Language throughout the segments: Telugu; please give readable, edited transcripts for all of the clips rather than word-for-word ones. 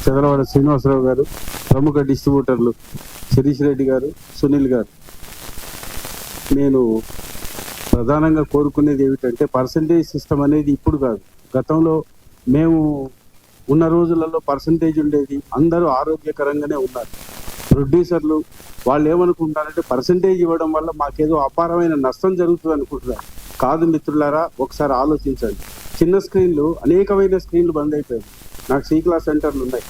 చదలవాడ శ్రీనివాసరావు గారు, ప్రముఖ డిస్ట్రిబ్యూటర్లు శిరీష్ రెడ్డి గారు, సునీల్ గారు, నేను ప్రధానంగా కోరుకునేది ఏమిటంటే పర్సంటేజ్ సిస్టమ్ అనేది ఇప్పుడు కాదు, గతంలో మేము ఉన్న రోజులలో పర్సంటేజ్ ఉండేది. అందరూ ఆరోగ్యకరంగానే ఉన్నారు. ప్రొడ్యూసర్లు వాళ్ళు ఏమనుకుంటారంటే పర్సంటేజ్ ఇవ్వడం వల్ల మాకేదో అపారమైన నష్టం జరుగుతుంది అనుకుంటున్నారు. కాదు మిత్రులారా, ఒకసారి ఆలోచించండి. చిన్న స్క్రీన్లు, అనేకమైన స్క్రీన్లు బంద్ అయిపోయాయి. నాకు సి క్లాస్ సెంటర్లు ఉన్నాయి,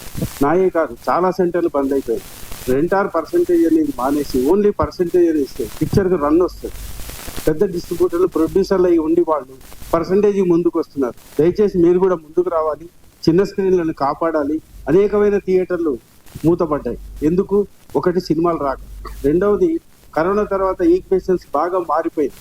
నాయే కాదు చాలా సెంటర్లు బంద్ అయిపోయాయి. రెంటార్ పర్సంటేజ్ అనేది మానేసి ఓన్లీ పర్సంటేజ్ అని ఇస్తే పిక్చర్కి రన్ వస్తుంది. పెద్ద డిస్ట్రిబ్యూటర్లు, ప్రొడ్యూసర్లు అవి ఉండి వాళ్ళు పర్సంటేజ్ ముందుకు వస్తున్నారు. దయచేసి మీరు కూడా ముందుకు రావాలి, చిన్న స్క్రీన్లను కాపాడాలి. అనేకమైన థియేటర్లు మూతపడ్డాయి. ఎందుకు? ఒకటి సినిమాలు రాక, రెండవది కరోనా తర్వాత ఈక్వేషన్స్ బాగా మారిపోయింది.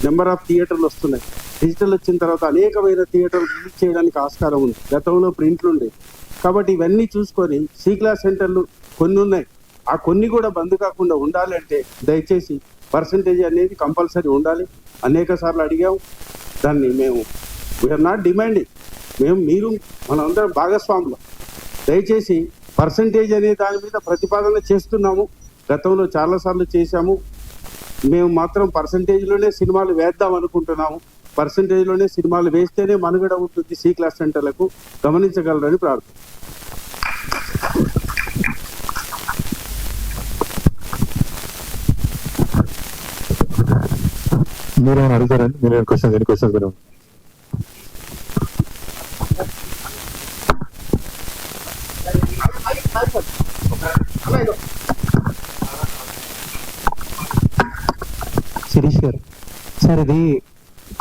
నెంబర్ ఆఫ్ థియేటర్లు వస్తున్నాయి. డిజిటల్ వచ్చిన తర్వాత అనేకమైన థియేటర్లు రిలీజ్ చేయడానికి ఆస్కారం ఉంది. గతంలో ప్రింట్లు ఉండేవి. కాబట్టి ఇవన్నీ చూసుకొని సి క్లాస్ సెంటర్లు కొన్ని ఉన్నాయి, ఆ కొన్ని కూడా బంద్ కాకుండా ఉండాలి అంటే దయచేసి పర్సంటేజ్ అనేది కంపల్సరీ ఉండాలి. అనేక సార్లు అడిగాం దాన్ని. మేము వీఆర్ నాట్ డిమాండింగ్, మీరు మనందరం భాగస్వాములు. దయచేసి పర్సంటేజ్ అనే దాని మీద ప్రతిపాదన చేస్తున్నాము. గతంలో చాలాసార్లు చేశాము. మేము మాత్రం పర్సంటేజ్లోనే సినిమాలు వేద్దాం అనుకుంటున్నాము. పర్సంటేజ్లోనే సినిమాలు వేస్తేనే మనుగడ ఉంటుంది సి క్లాస్ సెంటర్లకు. గమనించగలరని ప్రార్థన. మీరు అడుగుతారండి? మీరు క్వశ్చన్ ఎన్ని క్వశ్చన్స్ మీరు శిరీష్ గారు, సార్ ఇది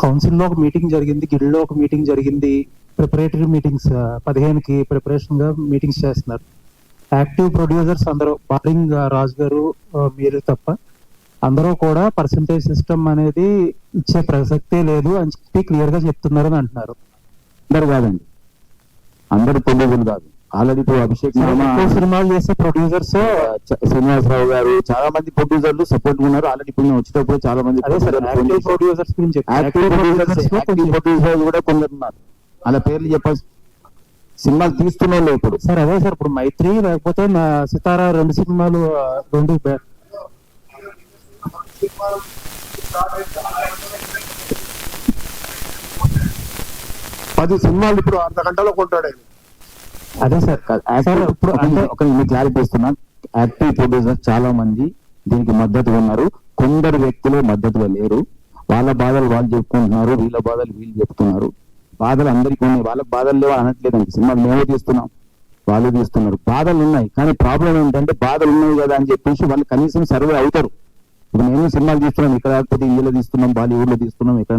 కౌన్సిల్లో ఒక మీటింగ్ జరిగింది, గిల్డ్లో ఒక మీటింగ్ జరిగింది. ప్రిపరేటరీ మీటింగ్స్ 15కి ప్రిపరేషన్ గా మీటింగ్స్ చేస్తున్నారు. యాక్టివ్ ప్రొడ్యూసర్స్ అందరూ, బారింగ్ రాజు గారు మీరు తప్ప అందరూ కూడా పర్సంటేజ్ సిస్టమ్ అనేది ఇచ్చే ప్రసక్తే లేదు అని చెప్పి క్లియర్ గా చెప్తున్నారని అంటున్నారు. అందరు కాదండి, అందరు ప్రొడ్యూసర్లు కాదు. ఆల్రెడీ ఇప్పుడు అభిషేక్ సినిమాలు చేసే ప్రొడ్యూసర్స్, శ్రీనివాసరావు గారు, చాలా మంది ప్రొడ్యూసర్లు సపోర్ట్ ఉన్నారు. ఆల్రెడీ ఇప్పుడు నేను వచ్చేటప్పుడు చాలా మంది ప్రొడ్యూసర్స్ గురించి ప్రొడ్యూసర్స్ కూడా కొందరు ఉన్నారు. అలా పేర్లు చెప్పాల్సి సినిమాలు తీస్తున్నాళ్ళు ఇప్పుడు. సార్ అదే సార్, ఇప్పుడు మైత్రి లేకపోతే సితారా 2 సినిమాలు 10 సినిమాలు ఇప్పుడు అర్ధ గంటలో కొంటాడు. అదే సార్, ఇప్పుడు అంటే ఒక క్లారిటీ ఇస్తున్నా. యాక్టివ్ ప్రొడ్యూసర్ చాలా మంది దీనికి మద్దతుగా ఉన్నారు. కొందరు వ్యక్తులు మద్దతుగా లేరు. వాళ్ళ బాధలు వాళ్ళు చెప్పుకుంటున్నారు, వీళ్ళ బాధలు వీళ్ళు చెప్తున్నారు. బాధలు అందరికీ ఉన్నాయి. వాళ్ళ బాధలు లేవు అనట్లేదండి. సినిమాలు మేమే తీస్తున్నాం, వాళ్ళు తీస్తున్నారు. బాధలు ఉన్నాయి, కానీ ప్రాబ్లం ఏంటంటే బాధలు ఉన్నాయి కదా అని చెప్పేసి వాళ్ళు కనీసం సర్వే అవుతారు. ఇప్పుడు నేను సినిమాలు తీస్తున్నాం, ఇక్కడ కాకపోతే ఇండియాలో తీస్తున్నాం, బాలీవుడ్ లో తీస్తున్నాం, ఇక్కడ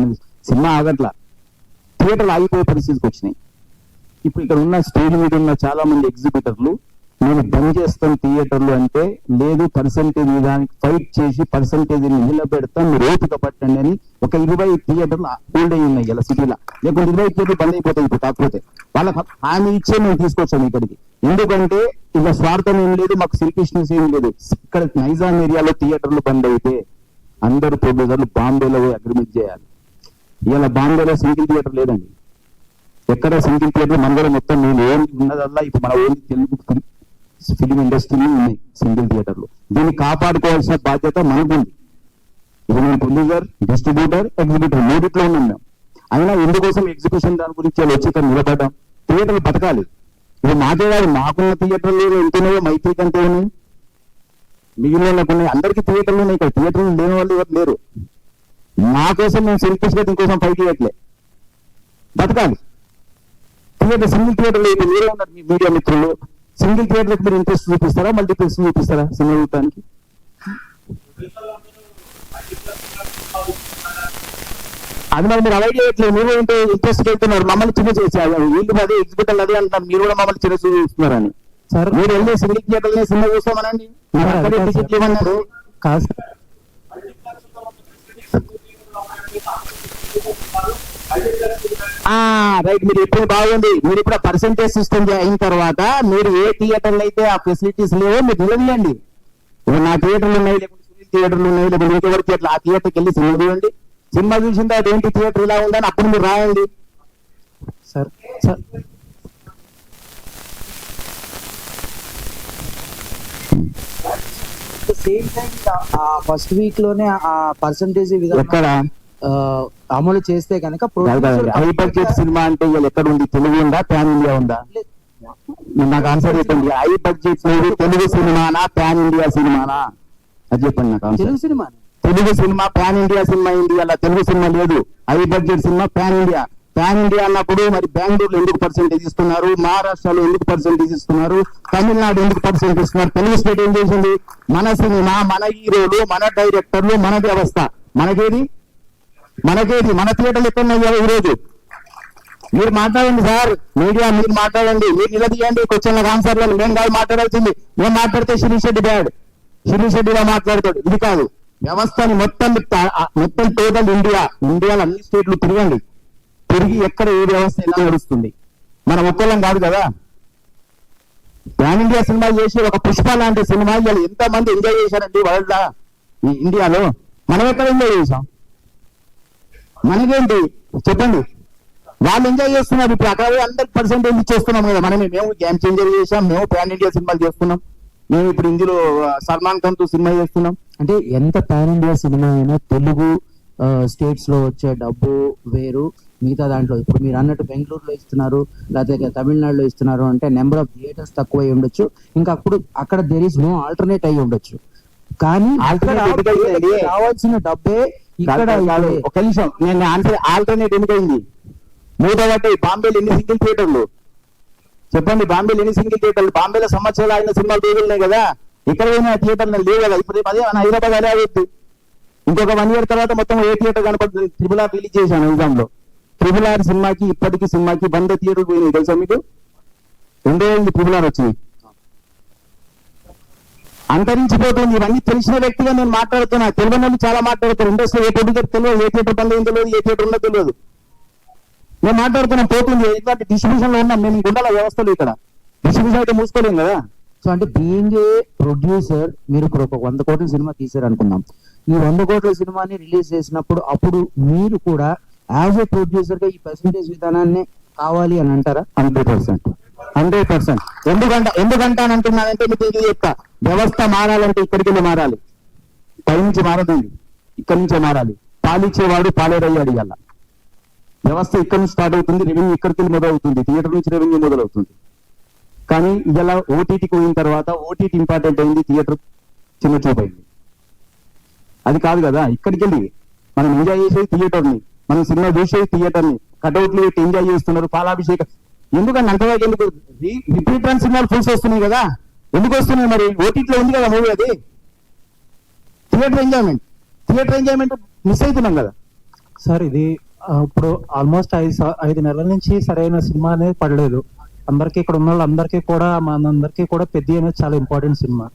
సినిమా ఆగట్లా, థియేటర్లు ఆగిపోయే పరిస్థితికి వచ్చినాయి. ఇప్పుడు ఇక్కడ ఉన్న స్టేజ్ మీద ఉన్న చాలా మంది ఎగ్జిబిటర్లు నేను బంద్ చేస్తాం థియేటర్లు అంటే, లేదు పర్సంటేజ్ విధానికి ఫైట్ చేసి పర్సంటేజ్ నిలబెడతాం, మీరు ఓపిక పట్టండి అని ఒక 20 థియేటర్లు హోల్డ్ అయి ఉన్నాయి ఇలా సిటీలో. లేకుంటే 20 థియేటర్లు బంద్ అయిపోతాయి. ఇప్పుడు కాకపోతే వాళ్ళకి హామీ ఇచ్చే మేము తీసుకొచ్చాము ఇక్కడికి. ఎందుకంటే ఇలా స్వార్థం ఏం లేదు, మాకు సెల్ఫిష్నెస్ ఏం లేదు. ఇక్కడ నైజాం ఏరియాలో థియేటర్లు బంద్ అయితే అందరు ప్రొడ్యూసర్లు బాంబేలో అగ్రిమెంట్ చేయాలి. ఇలా బాంబేలో సింగిల్ థియేటర్ లేదండి. ఎక్కడ సింగిల్ థియేటర్ మందరం మొత్తం నేను ఏం ఉన్నదల్లా ఇప్పుడు మన ఓన్లీ తెలుగు ఫిలిం ఇండస్ట్రీలో ఉన్నాయి సింగిల్ థియేటర్లు. దీన్ని కాపాడుకోవాల్సిన బాధ్యత మనకుంది. ఇప్పుడు నేను ప్రొడ్యూసర్, డిస్ట్రిబ్యూటర్, ఎగ్జిబిటర్ మూడిట్లో ఉన్నాం మేము. అయినా ఎందుకోసం ఎగ్జిబిషన్ దాని గురించి వచ్చి ఇక్కడ నిలబడ్డాం. థియేటర్లు బతకాలి. ఇప్పుడు మాకే కాదు, మాకున్న థియేటర్లు ఎంతున్నాయో మైత్రికి అంతే ఉన్నాయి, మిగిలిన ఉన్నాయి. అందరికీ థియేటర్లు ఉన్నాయి. ఇక్కడ థియేటర్లు లేని వాళ్ళు ఎవరు లేరు. మా కోసం మేము సెల్ఫిష్ గా దీనికోసం ఫైట్ చేయట్లే, బతకాలి. థియేటర్ సింగిల్ థియేటర్లు అయితే మీరే ఉన్నారు, మీ మీడియా మిత్రులు. సింగిల్ థియేటర్ మీరు ఇంట్రెస్ట్ చూపిస్తారా, మల్టీప్లెక్స్ చూపిస్తారా సినిమా చూడటానికి? అది మరి మీరు అవాయిడ్ చేయట్లేదు. మీరు ఏంటో ఇంట్రెస్ట్ పెడుతున్నారు, మమ్మల్ని చిన్న చేసి వీళ్ళు అదే ఎగ్జిబిటర్ అదే అంటున్నారు, మీరు కూడా మమ్మల్ని చిన్న చూస్తున్నారని. సార్ మీరు వెళ్ళి సింగిల్ థియేటర్ సినిమా చూస్తామనండి, టికెట్లు ఇవ్వన్నారు కాదు. రైట్, మీరు ఇప్పుడు బాగుంది. మీరు ఇప్పుడు పర్సెంటేజ్ సిస్టమ్ అయిన తర్వాత మీరు ఏ థియేటర్లు అయితే ఆ ఫెసిలిటీస్ లేవో మీరు నిలదీయండి. ఇప్పుడు నా థియేటర్లు ఉన్నాయి, లేకపోతే సునీల్ థియేటర్లు ఉన్నాయి, లేకపోతే ఇంకెవరి థియేటర్, ఆ థియేటర్కి వెళ్ళి సినిమా చూడండి. సినిమా చూసిన తర్వాత ఏంటి థియేటర్ ఇలా ఉందని అప్పుడు మీరు రాయండి. సార్ సార్ వస్తుంది. సేమ్ టైం ఫస్ట్ వీక్ లోనే ఆ పర్సంటేజ్ ఎక్కడ అమలు చేస్తే కనుక హై బడ్జెట్ సినిమా అంటే ఇవాళ ఎక్కడ ఉంది? తెలుగు ఉందా, ప్యాన్ ఇండియా ఉందా? నాకు ఆన్సర్ చెప్పండి. హై బడ్జెట్ మూవీ తెలుగు సినిమానా, ప్యాన్ ఇండియా సినిమానా? అది చెప్పండి నాకు answer. Telugu cinema Telugu cinema, pan India cinema. ఇండియాలో తెలుగు సినిమా లేదు. High budget cinema pan India. Pan India అన్నప్పుడు మరి బెంగళూరులో ఎందుకు పర్సెంటేజ్ ఇస్తున్నారు, మహారాష్ట్రలో ఎందుకు పర్సెంటేజ్ ఇస్తున్నారు, తమిళనాడు ఎందుకు పర్సెంటేజ్ ఇస్తున్నారు? తెలుగు స్టేట్ ఏం చేసింది? మన సినిమా, మన హీరోలు, మన డైరెక్టర్లు, మన వ్యవస్థ. మనకేది మన థియేటర్లు ఎక్కడున్నాయి ఈ రోజు? మీరు మాట్లాడండి సార్, మీడియా మీరు మాట్లాడండి, మీరు నిలదీయండి క్వశ్చన్లకు ఆన్సర్లను. మేము కాదు మాట్లాడాల్సింది. మేము మాట్లాడితే శిరీష్ రెడ్డి బ్యాడ్, శిరీష్ రెడ్డిగా మాట్లాడతాడు. ఇది కాదు, వ్యవస్థని మొత్తం టోటల్ ఇండియాలో అన్ని స్టేట్లు తిరగండి, తిరిగి ఎక్కడ ఏ వ్యవస్థ ఎలా నడుస్తుంది. మనం ఒక్కళ్ళం కాదు కదా. ప్యాన్ ఇండియా సినిమా చేసి ఒక పుష్ప లాంటి సినిమా ఇవాళ ఎంత మంది ఎంజాయ్ చేశారండి వరల్డ్ ఈ ఇండియాలో. మనం ఎక్కడ ఎంజాయ్ చేసాం? మనకేంటి చెప్పండి? వాళ్ళు ఎంజాయ్ చేస్తున్నారు. ఇప్పుడు అక్కడ 100% ఇచ్చేస్తున్నాం కదా మనమే. మేము గేమ్ చేంజర్ చేసాం, మేము ప్యాన్ ఇండియా సినిమాలు చేస్తున్నాం, మేము ఇప్పుడు ఇందులో సల్మాన్ ఖాన్ తో సినిమా చేస్తున్నాం. అంటే ఎంత పాన్ ఇండియా సినిమా అయినా తెలుగు స్టేట్స్ లో వచ్చే డబ్బు వేరు, మిగతా దాంట్లో ఇప్పుడు మీరు అన్నట్టు బెంగళూరులో ఇస్తున్నారు, లేకపోతే తమిళనాడులో ఇస్తున్నారు అంటే నెంబర్ ఆఫ్ థియేటర్స్ తక్కువ అయి ఉండొచ్చు. ఇంకా అక్కడ దేర్ ఇస్ నో ఆల్టర్నేట్ అయి ఉండొచ్చు. కానీ రావాల్సిన డబ్బే ఇక్కడ. ఒక నిమిషం, నేను ఆన్సర్ ఆల్టర్నేట్ ఎందుకైంది? మూడవటి బాంబేలో ఎన్ని సింగిల్ థియేటర్లు చెప్పండి? బాంబేలో ఎన్ని సింగిల్ థియేటర్లు? బాంబేలో సంవత్సరాలు ఆయన సినిమాలు రోజులున్నాయి కదా, ఇక్కడ పోయిన థియేటర్లు లేవు కదా. ఇప్పుడు అదే హైదరాబాద్ అదే అవుతుంది. ఇంకొక 1 year తర్వాత మొత్తం ఏ థియేటర్ కనపడుతుంది? ట్రిపుల్ ఆర్ రిలీజ్ చేశాను నిజాంలో. ట్రిపుల్ ఆర్ సినిమాకి ఇప్పటికీ సినిమాకి 100 థియేటర్లు పోయినాయి తెలుసా మీకు? 2 ట్రిపుల్ ఆర్ వచ్చినాయి. అంతరించిపోతుంది. ఇవన్నీ తెలిసిన వ్యక్తిగా నేను మాట్లాడుతున్నా. తెలియని వాళ్ళు చాలా మాట్లాడుతారు. ఇండస్ట్రీ ఏ ప్రొడ్యూసర్ తెలియదు, ఏ థియేటర్ బంద్ అయిందో తెలియదు, ఏ థియేటర్ ఉందో తెలియదు. నేను మాట్లాడుతున్నా పోతుంది. ఇట్లాంటి డిస్ట్రిబ్యూషన్ లో ఉన్నాం మేము. గుండాల వ్యవస్థలు ఇక్కడ డిస్ట్రిబ్యూషన్ అయితే మూసుకోలేం కదా. సో అంటే బీయింగ్ ఏ ప్రొడ్యూసర్, మీరు ఇప్పుడు ఒక 100 కోట్ల సినిమా తీసారు అనుకుందాం. ఈ 100 కోట్ల సినిమాని రిలీజ్ చేసినప్పుడు అప్పుడు మీరు కూడా యాజ్ ఏ ప్రొడ్యూసర్ గా ఈ పర్సంటేజ్ విధానాన్ని కావాలి అని అంటారా? 100%. ఎందుకంటే అని అంటున్నానంటే మీకు ఇది చెప్తా. వ్యవస్థ మారాలంటే ఇక్కడికి వెళ్ళి మారాలి, పైనుంచి మారదండి, ఇక్కడి నుంచే మారాలి. పాలిచ్చేవాడు పాలేరయ్యాడు. ఇవాళ వ్యవస్థ ఇక్కడ నుంచి స్టార్ట్ అవుతుంది, రెవెన్యూ ఇక్కడికి వెళ్ళి మొదలవుతుంది, థియేటర్ నుంచి రెవెన్యూ మొదలవుతుంది. కానీ ఇలా ఓటీటీకి పోయిన తర్వాత ఓటీటీ ఇంపార్టెంట్ అయింది, థియేటర్ చిన్న చూపైంది. అది కాదు కదా. ఇక్కడికి వెళ్ళి మనం ఎంజాయ్ చేసేది థియేటర్ని, మనం సినిమా చూసేది థియేటర్ని, కటౌట్లు పెట్టి ఎంజాయ్ చేస్తున్నారు, పాలాభిషేకం. ఎందుకంటే అంతగా ఎందుకు రిపీట్ రన్ సినిమాలు ఫుల్స్ వస్తున్నాయి కదా? ఎందుకు వస్తున్నాయి మరి? ఓటీటీలో ఉంది కదా మూవీ. అది థియేటర్ ఎంజాయ్మెంట్ మిస్ అవుతున్నాం కదా సార్. ఇది ఇప్పుడు ఆల్మోస్ట్ 5 నెలల నుంచి సరైన సినిమా అనేది పడలేదు. అందరికీ ఇక్కడ ఉన్న వాళ్ళందరికీ కూడా, మనందరికీ కూడా పెద్ద అనేది చాలా ఇంపార్టెంట్ సినిమా.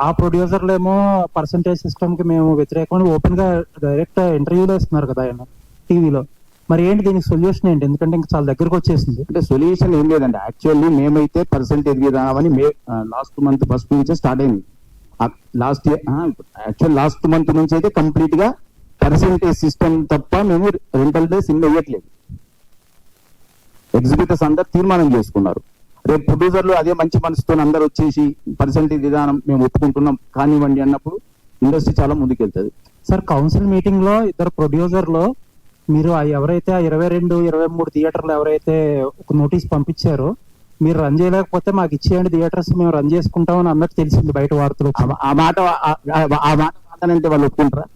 ఆ ప్రొడ్యూసర్లు ఏమో పర్సంటేజ్ సిస్టమ్ కి మేము వ్యతిరేకమని ఓపెన్ గా డైరెక్ట్ ఇంటర్వ్యూలో ఇస్తున్నారు కదా ఆయన టీవీలో. మరి ఏంటి దీనికి సొల్యూషన్ ఏంటి? ఎందుకంటే ఇంకా చాలా దగ్గరకు వచ్చేసింది. అంటే సొల్యూషన్ ఏం లేదండి. యాక్చువల్లీ మేమైతే పర్సంటేజ్ విధానం లాస్ట్ మంత్ ఫస్ట్ నుంచే స్టార్ట్ అయింది. లాస్ట్ మంత్ నుంచి అయితే కంప్లీట్ గా పర్సంటేజ్ సిస్టమ్ తప్ప మేము రెంటల్ డే సినిమా ఇవ్వట్లేదు. ఎగ్జిబిటర్స్ అందరు తీర్మానం చేసుకున్నారు. రేపు ప్రొడ్యూసర్లు అదే మంచి మనసుతో అందరు వచ్చేసి పర్సంటేజ్ విధానం మేము ఒప్పుకుంటున్నాం కానివ్వండి అన్నప్పుడు ఇండస్ట్రీ చాలా ముందుకెళ్తుంది. సార్, కౌన్సిల్ మీటింగ్ లో ఇద్దరు ప్రొడ్యూసర్లు మీరు ఎవరైతే 22, 23 థియేటర్లు ఎవరైతే ఒక నోటీస్ పంపించారో, మీరు రన్ చేయలేకపోతే మాకు ఇచ్చేయండి థియేటర్స్, మేము రన్ చేసుకుంటామని అన్నట్టు తెలిసింది బయట వార్తలు. ఆ మాట మాట్లాడంటే వాళ్ళు ఒప్పుకుంటారా?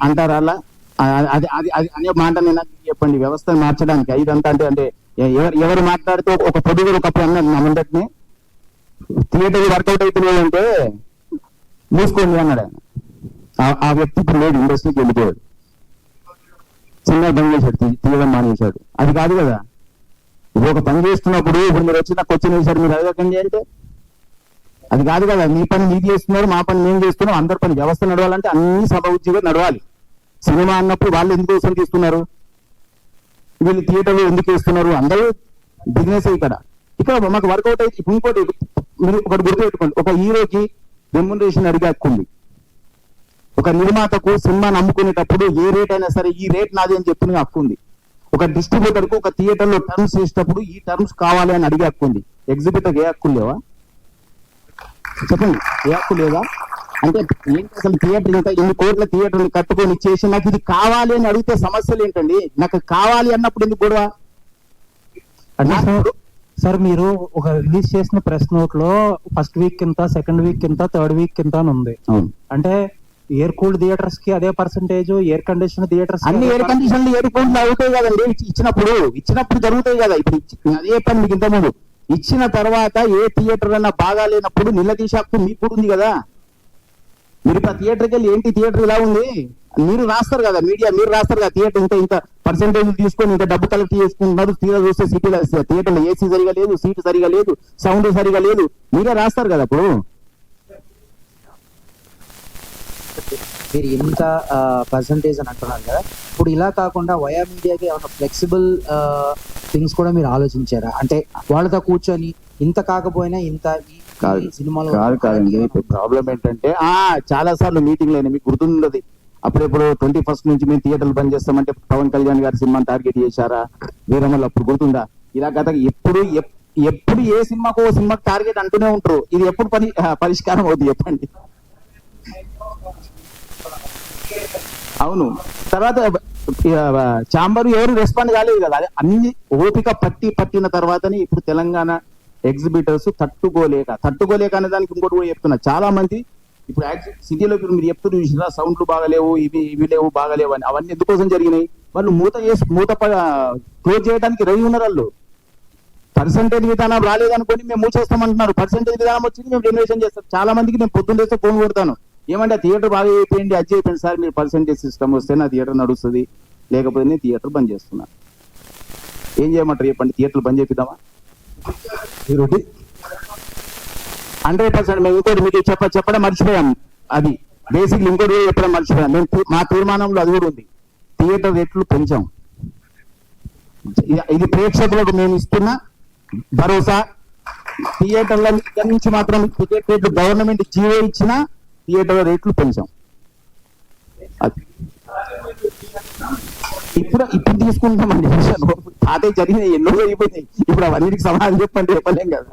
అంటారా అలా? అది అది అది అనే మాట నేను చెప్పండి. వ్యవస్థను మార్చడానికి ఇదంతా అంటే ఎవరు మాట్లాడితే ఒక ప్రొడ్యూసర్ ఒకప్పుడు అన్నాడు నా ముందటిని, థియేటర్ వర్కౌట్ అవుతున్నాయి అంటే మూసుకోండి అన్నాడు ఆయన. ఆ వ్యక్తి ఇప్పుడు లేదు, ఇండస్ట్రీకి వెళ్ళిపోయాడు, సినిమా బంద్ చేశాడు, తీయడం మానేశాడు. అది కాదు కదా. ఇప్పుడు ఒక పని చేస్తున్నప్పుడు ఇప్పుడు మీరు వచ్చి నాకు క్వశ్చన్ వేశారు, మీరు అడగకండి అంటే అది కాదు కదా. మీ పని మీరు చేస్తున్నారు, మా పని మేము చేస్తున్నాం, అందరి పని. వ్యవస్థ నడవాలంటే అన్ని సమవుజ్జిగా నడవాలి. సినిమా అన్నప్పుడు వాళ్ళు ఎందుకు కోసం తీస్తున్నారు, వీళ్ళు థియేటర్లు ఎందుకు వేస్తున్నారు? అందరూ బిజినెస్ ఇక్కడ మాకు వర్కౌట్ అయితే. ఇంకోటి మీరు ఒకటి గుర్తుపెట్టుకోండి, ఒక హీరోకి రెమ్యునరేషన్ అడిగే హక్కు ఉంది. ఒక నిర్మాతకు సినిమాని అమ్ముకునేటప్పుడు ఏ రేట్ అయినా సరే ఈ రేట్ నాది అని చెప్పుకునే హక్కు ఉంది. ఒక డిస్ట్రిబ్యూటర్ కు ఒక థియేటర్ లో టర్మ్స్ చేసేటప్పుడు ఈ టర్మ్స్ కావాలి అని అడిగే హక్కు ఉంది. ఎగ్జిబిటర్ ఏ హక్కు లేవా? చెప్పండి, ఏ హక్కు లేదా? అంటే ఏంటి అసలు థియేటర్ ఇంకా ఇన్ని కోట్ల థియేటర్ని కట్టుకొని ఇచ్చేసి నాకు ఇది కావాలి అని అడిగితే సమస్యలు ఏంటండి? నాకు కావాలి అన్నప్పుడు ఎందుకు గొడవ? సార్ మీరు ఒక రిలీజ్ చేసిన ప్రెస్ నోట్ లో ఫస్ట్ వీక్ కింద, సెకండ్ వీక్ కింద, థర్డ్ వీక్ కింద అని ఉంది. అంటే ఎయిర్ కూల్డ్ థియేటర్స్ కి అదే పర్సంటేజ్, ఎయిర్ కండిషన్ థియేటర్స్ అన్ని ఎయిర్ కండిషన్లు ఎయిర్ కూల్డ్ అవుతాయి కదండి. ఇచ్చినప్పుడు జరుగుతాయి కదా. ఇప్పుడు అదే పని మీకు ఇంతకుముందు ఇచ్చిన తర్వాత ఏ థియేటర్ అన్నా బాగా లేనప్పుడు నిలదీసే హక్కు మీకు కూడా ఉంది కదా. మీరు ఇప్పుడు థియేటర్కి వెళ్ళి ఏంటి థియేటర్ ఇలా ఉంది మీరు రాస్తారు కదా, మీడియా మీరు రాస్తారు కదా, థియేటర్ ఇంత పర్సెంటేజ్ తీసుకొని ఇంత డబ్బు కలెక్ట్ చేసుకుంటున్నారు, తీరా చూస్తే సిటీలో థియేటర్లో ఏసీ సరిగా లేదు, సీట్ సరిగా లేదు, సౌండ్ సరిగా లేదు, మీరే రాస్తారు కదా. అప్పుడు మీరు ఇంత పర్సంటేజ్ అని అంటున్నారు కదా, ఇప్పుడు ఇలా కాకుండా వయా మీడియాకి ఏమైనా ఫ్లెక్సిబుల్ థింగ్స్ కూడా మీరు ఆలోచించారా? అంటే వాళ్ళతో కూర్చొని ఇంత కాకపోయినా ఇంత సినిమాలో కాదండి. ప్రాబ్లం ఏంటంటే చాలా సార్లు మీటింగ్లు అయినా మీకు గుర్తుండదు. అప్పుడెప్పుడు 21st నుంచి మేము థియేటర్లు బంద్ చేస్తామంటే పవన్ కళ్యాణ్ గారి సినిమాని టార్గెట్ చేశారా? వీరమల్లు అప్పుడు గుర్తుందా? ఇలా గత ఎప్పుడు ఏ సినిమాకు ఓ సినిమాకి టార్గెట్ అంటూనే ఉంటారు. ఇది ఎప్పుడు పరిష్కారం అవుతుంది చెప్పండి? అవును. తర్వాత చాంబర్ ఎవరు రెస్పాండ్ కాలేదు కదా. అన్ని ఓపిక పట్టిన తర్వాతనే ఇప్పుడు తెలంగాణ ఎగ్జిబిటర్స్ తట్టుకోలేక అనే దానికి ఇంకోటి కూడా చెప్తున్నా. చాలా మంది ఇప్పుడు సిటీలో మీరు చెప్తున్నారు చూసినా సౌండ్లు బాగలేవు, ఇవి లేవు, బాగలేవు అని. అవన్నీ ఎందుకోసం జరిగినాయి? వాళ్ళు మూత క్లోజ్ చేయడానికి రెడీ ఉన్నారు. వాళ్ళు పర్సంటేజ్ విధానం రాలేదనుకోని మేము మూసేస్తామంటున్నారు. పర్సంటేజ్ విధానం వచ్చింది, మేము రెనోవేషన్ చేస్తాం. చాలా మందికి నేను పొద్దున్న చేస్తే ఫోన్ కొడతాను, ఏమంటే థియేటర్ బాగా అయిపోయింది, అది అయిపోయింది సార్, మీరు పర్సంటేజ్ సిస్టమ్ వస్తే నా థియేటర్ నడుస్తుంది, లేకపోతే నేను థియేటర్ బంద్ చేస్తున్నా. ఏం చేయమంటారు చెప్పండి? థియేటర్లు బంద్ చేపిద్దామా? 100%. మేము ఇంకోటి మీకు చెప్పడం మర్చిపోయాం. అది బేసిక్ ఇంకోటి చెప్పడం మర్చిపోయాం. మేము మా తీర్మానంలో అది కూడా ఉంది. థియేటర్ రేట్లు పెంచాం. ఇది ప్రేక్షకులకు మేము ఇస్తున్న భరోసా. థియేటర్ల నుంచి మాత్రం టికెట్ రేట్లు గవర్నమెంట్ జీవో ఇచ్చిన థియేటర్ రేట్లు పెంచాం. అది ఇప్పుడు తీసుకుంటామండి. పాతే జరిగినాయి, ఎన్నో అయిపోయినాయి. ఇప్పుడు అవన్నిటికి సమాధానం చెప్పలేం కదా.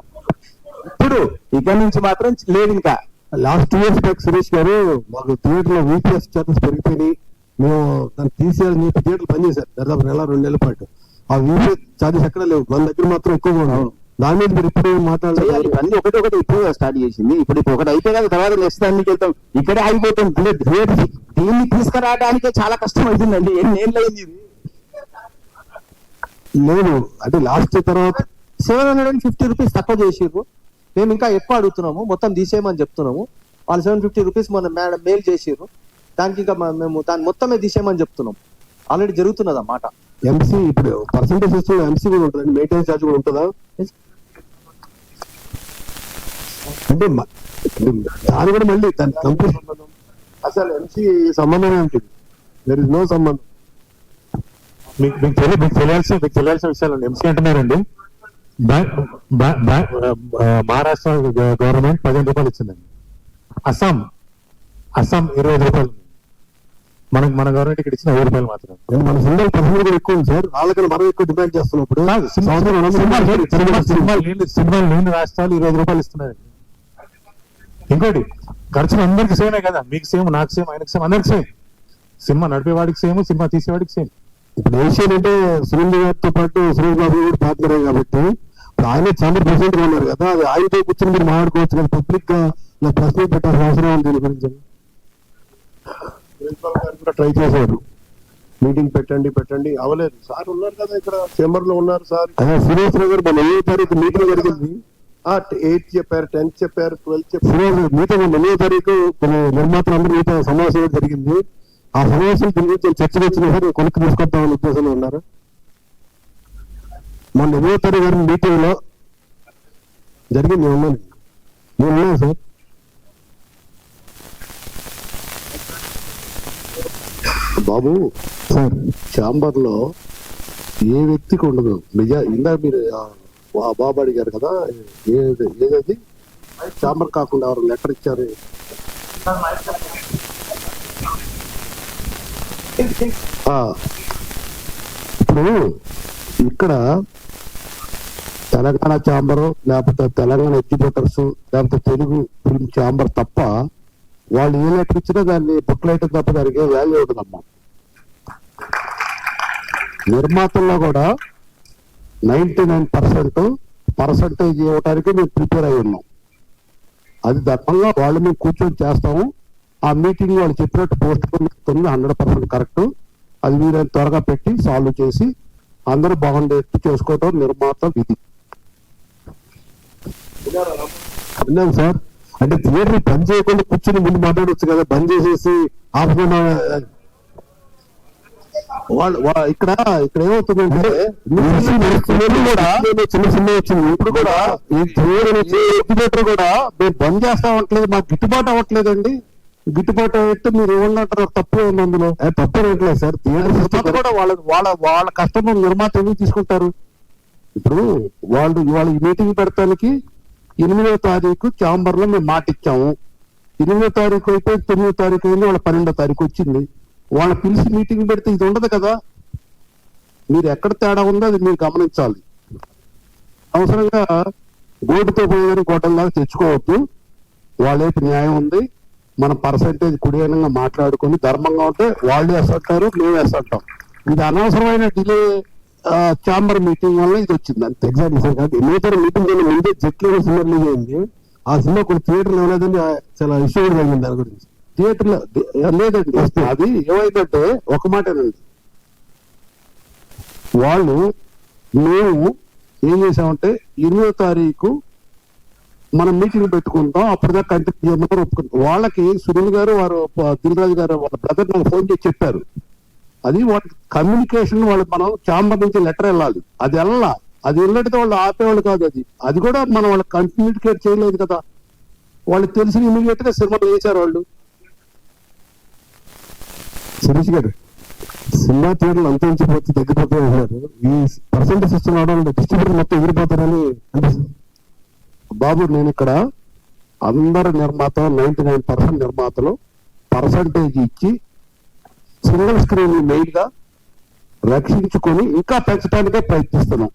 ఇప్పుడు ఇక్కడ నుంచి మాత్రం లేదు. ఇంకా లాస్ట్ 2 years బ్యాక్ సురేష్ గారు మాకు థియేటర్ లో వీపీఎస్ చార్జెస్ పెరిగిపోయినాయి, మేము దాన్ని తీసేయాలని థియేటర్లు పనిచేశారు దాదాపు 1-2 నెలల పాటు. ఆ వీపీఎస్ చార్జెస్ ఎక్కడ లేవు, మన దగ్గర మాత్రం ఎక్కువగా ఉన్నాం. దాని మీద మీరు ఇప్పుడు మాట్లాడాలి. అన్ని ఒకటి ఇప్పుడు స్టార్ట్ చేసింది. ఇప్పుడు ఒకటి అయితే కదా, తర్వాత నెక్స్ట్ దానికి వెళ్తాం. ఇక్కడే ఆగిపోతాం. దీన్ని తీసుకురావడానికే చాలా కష్టం అవుతుందండి. ఎన్నేళ్ళు అయింది లేదు అంటే లాస్ట్ తర్వాత 750 రూపీస్ తక్కువ చేసిర్రు. మేము ఇంకా ఎక్కువ అడుగుతున్నాము, మొత్తం తీసేయమని చెప్తున్నాము. వాళ్ళు 750 రూపీస్ మన మేడం మెయిల్ చేసిర్రు. దానికి ఇంకా మేము దాన్ని మొత్తమే తీసేయమని చెప్తున్నాం. ఆల్రెడీ జరుగుతున్నది అన్నమాట. ఎంసీ ఇప్పుడు పర్సెంటేజ్ సిస్టమ్ ఎంసీ కూడా ఉంటుంది, మెయింటెనెన్స్ ఛార్జ్ కూడా ఉంటుందా? అంటే దాని కూడా మళ్ళీ దాని కంపెనీ అసలు ఎంసీ సంబంధం ఏంటి? దెర్ ఇస్ నో సంబంధం. మీకు తెలియాల్సిన విషయాలు ఎంసీ అంటున్నారండి. మహారాష్ట్ర గవర్నమెంట్ 15 రూపాయలు ఇచ్చిందండి. అస్సాం 25 రూపాయలు. మన గవర్నమెంట్ ఇక్కడ ఇచ్చిన 5 రూపాయలు మాత్రం. మన సినిమాలు 15 కూడా ఎక్కువ ఉంది సార్. వాళ్ళకన్నా మనం ఎక్కువ డిమాండ్ చేస్తున్నప్పుడు సినిమాలు లేని రాష్ట్రాలు 20 రూపాయలు ఇస్తున్నారండి. ఇంకోటి ఖర్చులు అందరికి సేమే కదా, మీకు సేమ్, నాకు సేమ్, ఆయనకు సేమ్, అందరికి సేమ్. సినిమా నడిపేవాడికి సేమ్, సినిమా తీసేవాడికి సేమ్. ఇప్పుడు ఏషియన్ అంటే సునీల్ గారితో పాటు సురేష్ బాబు కూడా పార్ట్నరే కాబట్టి ఇప్పుడు ఆయన ఛాంబర్ ప్రెసిడెంట్ గా ఉన్నారు కదా, అది ఆయనతో కూర్చొని మీరు మాట్లాడుకోవచ్చు కదా. పబ్లిక్ గా ఇలా ప్రశ్న పెట్టాల్సిన అవసరం ఉంది దీని గురించి. ప్రిన్సిపల్ గారు కూడా ట్రై చేశారు, మీటింగ్ పెట్టండి అవ్వలేదు. సార్ ఉన్నారు కదా ఇక్కడ చేంబర్ లో ఉన్నారు సార్. సురేష్ గారు మన 8వ తారీఖు మీటింగ్ జరిగింది. 8 చెప్పారు, 10 చెప్పారు, 12 చెప్పారు. మీతో 9వ తారీఖు కొన్ని నిర్మాతలు అందరూ మీతో సమావేశం జరిగింది. ఆ సమావేశం దీని గురించి చర్చలు వచ్చిన సార్ కొనుక్కు తీసుకొద్దామని ఉద్దేశంలో ఉన్నారు. మొన్న 9వ తారీఖు గారి మీటింగ్ లో జరిగింది. నేను ఉన్నాను సార్. బాబు సార్, ఛాంబర్ లో ఏ వ్యక్తికి ఉండదు ఇందాక మీరు బాబు అడిగారు కదా, ఏదది ఛాంబర్ కాకుండా ఎవరు లెటర్ ఇచ్చారు? ఇప్పుడు ఇక్కడ తెలంగాణ ఛాంబరు లేకపోతే తెలంగాణ ఎగ్జిబిటర్స్ లేకపోతే తెలుగు ఫిల్మ్ ఛాంబర్ తప్ప వాళ్ళు ఏ లెటర్ ఇచ్చినా దాన్ని బుక్ లైట్ తప్ప దానికి ఏ వాల్యూ ఉంటుందమ్మా. నిర్మాతల్లో కూడా 99% పర్సంటేజ్ ఇవ్వడానికి మేము ప్రిపేర్ అయి ఉన్నాం. అది ధర్మంగా వాళ్ళు మేము కూర్చొని చేస్తాము. ఆ మీటింగ్ వాళ్ళు చెప్పినట్టు పోస్ట్ పోన్ 100% కరెక్ట్. అది మీరు త్వరగా పెట్టి సాల్వ్ చేసి అందరూ బాగుండేట్టు చేసుకోవటం నిర్మాత విధి. విన్నాం సార్. అంటే థియేటర్ బంద్ చేయకుండా కూర్చొని ముందు మాట్లాడవచ్చు కదా, బంద్ చేసేసి ఆఫ్టర్నూన్ ఇక్కడ ఏమవుతుందంటే కూడా చిన్న చిన్న వచ్చింది. ఇప్పుడు కూడా ఈ థియేటర్ కూడా మేము బంద్ చేస్తా అవ్వట్లేదు, మాకు గిట్టుబాటు అవ్వట్లేదండి. గిట్టుబాటు అయితే మీరు ఏమన్నట్టు తప్పే ఉంది అందులో. తప్పనట్లేదు సార్. నిర్మాత కూడా వాళ్ళ కస్టమర్ నిర్మాత ఎందుకు తీసుకుంటారు? ఇప్పుడు వాళ్ళు ఇవాళ ఈ మీటింగ్ పెడతానికి 8వ తారీఖు ఛాంబర్ లో మేము మాట ఇచ్చాము. 8వ తారీఖు అయితే 9వ తారీఖు అయింది, వాళ్ళ 12వ తారీఖు వచ్చింది. వాళ్ళ పిలిచి మీటింగ్ పెడితే ఇది ఉండదు కదా. మీరు ఎక్కడ తేడా ఉందో అది మీరు గమనించాలి. అవసరంగా గోటుతో పోయిన గోటల్లాగా తెచ్చుకోవద్దు. వాళ్ళేపు న్యాయం ఉంది. మన పర్సంటేజ్ కుడియనంగా మాట్లాడుకొని ధర్మంగా ఉంటే వాళ్ళు వేస్తుంటారు, మేము వేస్తుంటాం. ఇది అనవసరమైన డిలే ఛాంబర్ మీటింగ్ వల్ల ఇది వచ్చింది అంతే. Exactly sir. కాదు ఎన్నోసారి మీటింగ్ ముందే జట్లు సినిమా రిలీజ్ అయింది. ఆ సినిమా కొన్ని థియేటర్లు ఇవ్వలేదని చాలా ఇష్యూ కూడా జరిగింది దాని గురించి. థియేటర్లో లేదండి. అది ఏమైందంటే ఒక మాటేనండి, వాళ్ళు మేము ఏం చేసామంటే 8వ తారీఖు మనం మీటింగ్ పెట్టుకుంటాం, అప్పటిదాకా కంటిన్యూ చేయమని ఒప్పుకుంటాం. వాళ్ళకి సునీల్ గారు వారు దిల్ రాజు గారు వాళ్ళ బ్రదర్ నాకు ఫోన్ చేసి చెప్పారు. అది వాళ్ళ కమ్యూనికేషన్ వాళ్ళు మనం ఛాంబర్ నుంచి లెటర్ వెళ్ళాలి. అది వెళ్ళడితే వాళ్ళు ఆపేవాళ్ళు కాదు. అది కూడా మనం వాళ్ళకి కమ్యూనికేట్ చేయలేదు కదా. వాళ్ళకి తెలిసిన ఇమీడియట్ గా సినిమాలు చేశారు వాళ్ళు. సురేష్ గారు, సినిమా థియేటర్లు అంతరించిపోతే తగ్గిపోతాయి అంటున్నారు. ఈ పర్సెంటేజ్ సిస్టమ్ అవడం వల్ల డిస్ట్రిబ్యూటర్ మొత్తం ఎగిరిపోతారని అనిపిస్తుంది. బాబు నేను ఇక్కడ అందరు నిర్మాత 99% నిర్మాతలు పర్సంటేజ్ ఇచ్చి సింగిల్ స్క్రీన్ మెయిన్ గా రక్షించుకొని ఇంకా పెంచడానికే ప్రయత్నిస్తున్నాం.